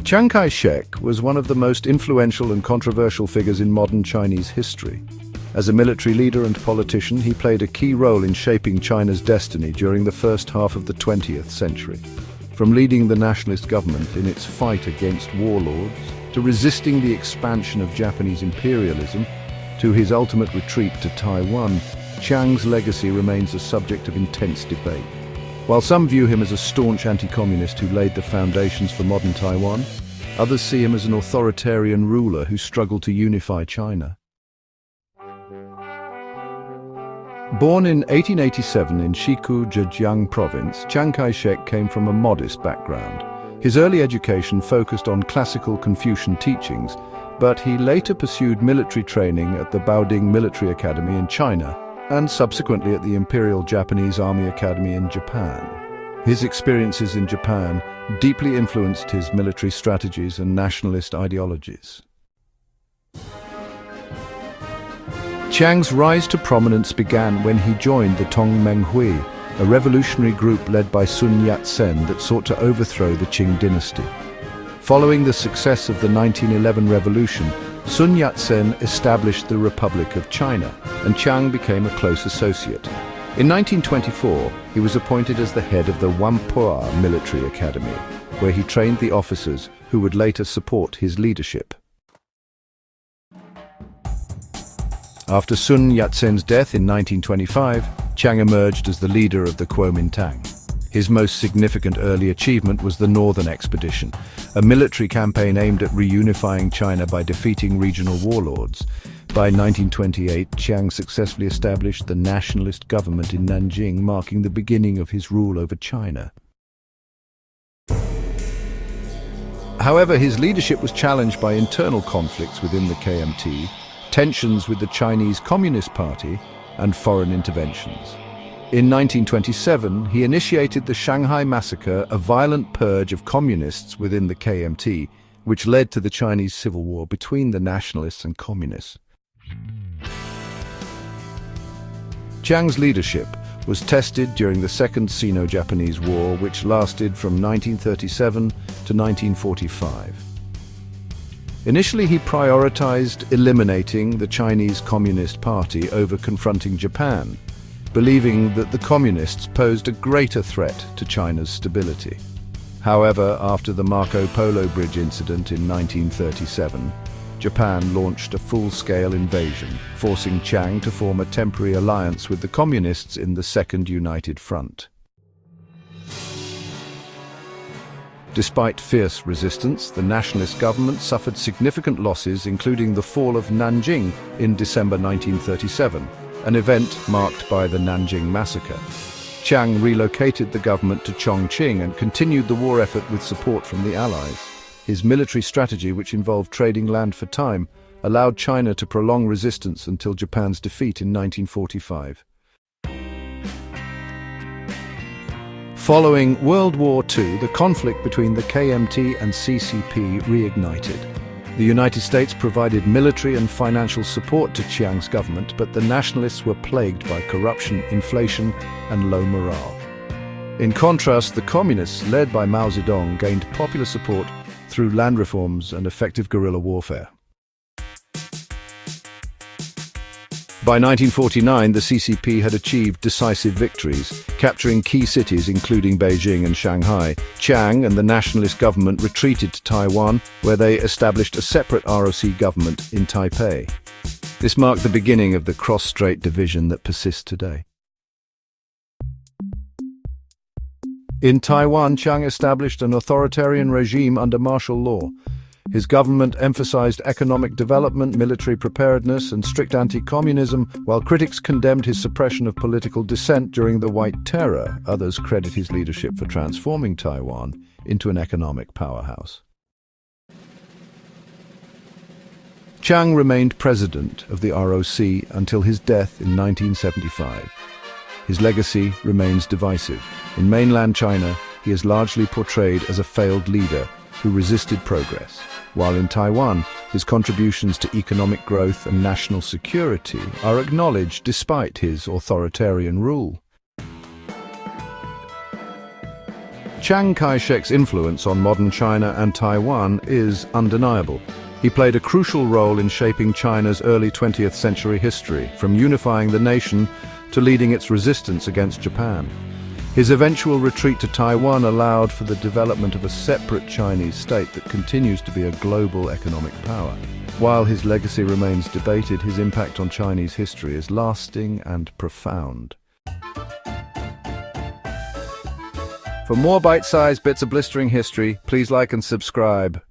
Chiang Kai-shek was one of the most influential and controversial figures in modern Chinese history. As a military leader and politician, he played a key role in shaping China's destiny during the first half of the 20th century. From leading the nationalist government in its fight against warlords, to resisting the expansion of Japanese imperialism, to his ultimate retreat to Taiwan, Chiang's legacy remains a subject of intense debate. While some view him as a staunch anti-communist who laid the foundations for modern Taiwan, others see him as an authoritarian ruler who struggled to unify China. Born in 1887 in Shikou, Zhejiang province, Chiang Kai-shek came from a modest background. His early education focused on classical Confucian teachings, but he later pursued military training at the Baoding Military Academy in China and subsequently at the Imperial Japanese Army Academy in Japan. His experiences in Japan deeply influenced his military strategies and nationalist ideologies. Chiang's rise to prominence began when he joined the Tongmenghui, a revolutionary group led by Sun Yat-sen that sought to overthrow the Qing dynasty. Following the success of the 1911 revolution, Sun Yat-sen established the Republic of China, and Chiang became a close associate. In 1924, he was appointed as the head of the Whampoa Military Academy, where he trained the officers who would later support his leadership. After Sun Yat-sen's death in 1925, Chiang emerged as the leader of the Kuomintang. His most significant early achievement was the Northern Expedition, a military campaign aimed at reunifying China by defeating regional warlords. By 1928, Chiang successfully established the Nationalist government in Nanjing, marking the beginning of his rule over China. However, his leadership was challenged by internal conflicts within the KMT, tensions with the Chinese Communist Party, and foreign interventions. In 1927, he initiated the Shanghai Massacre, a violent purge of communists within the KMT, which led to the Chinese Civil War between the nationalists and communists. Chiang's leadership was tested during the Second Sino-Japanese War, which lasted from 1937 to 1945. Initially, he prioritized eliminating the Chinese Communist Party over confronting Japan, believing that the communists posed a greater threat to China's stability. However, after the Marco Polo Bridge incident in 1937, Japan launched a full-scale invasion, forcing Chiang to form a temporary alliance with the communists in the Second United Front. Despite fierce resistance, the nationalist government suffered significant losses, including the fall of Nanjing in December 1937, an event marked by the Nanjing Massacre. Chiang relocated the government to Chongqing and continued the war effort with support from the Allies. His military strategy, which involved trading land for time, allowed China to prolong resistance until Japan's defeat in 1945. Following World War II, the conflict between the KMT and CCP reignited. The United States provided military and financial support to Chiang's government, but the nationalists were plagued by corruption, inflation, and low morale. In contrast, the communists, led by Mao Zedong, gained popular support through land reforms and effective guerrilla warfare. By 1949, the CCP had achieved decisive victories, capturing key cities including Beijing and Shanghai. Chiang and the nationalist government retreated to Taiwan, where they established a separate ROC government in Taipei. This marked the beginning of the cross-strait division that persists today. In Taiwan, Chiang established an authoritarian regime under martial law. His government emphasized economic development, military preparedness, and strict anti-communism, while critics condemned his suppression of political dissent during the White Terror. Others credit his leadership for transforming Taiwan into an economic powerhouse. Chiang remained president of the ROC until his death in 1975. His legacy remains divisive. In mainland China, he is largely portrayed as a failed leader who resisted progress, while in Taiwan, his contributions to economic growth and national security are acknowledged despite his authoritarian rule. Chiang Kai-shek's influence on modern China and Taiwan is undeniable. He played a crucial role in shaping China's early 20th century history, from unifying the nation to leading its resistance against Japan. His eventual retreat to Taiwan allowed for the development of a separate Chinese state that continues to be a global economic power. While his legacy remains debated, his impact on Chinese history is lasting and profound. For more bite-sized bits of blistering history, please like and subscribe.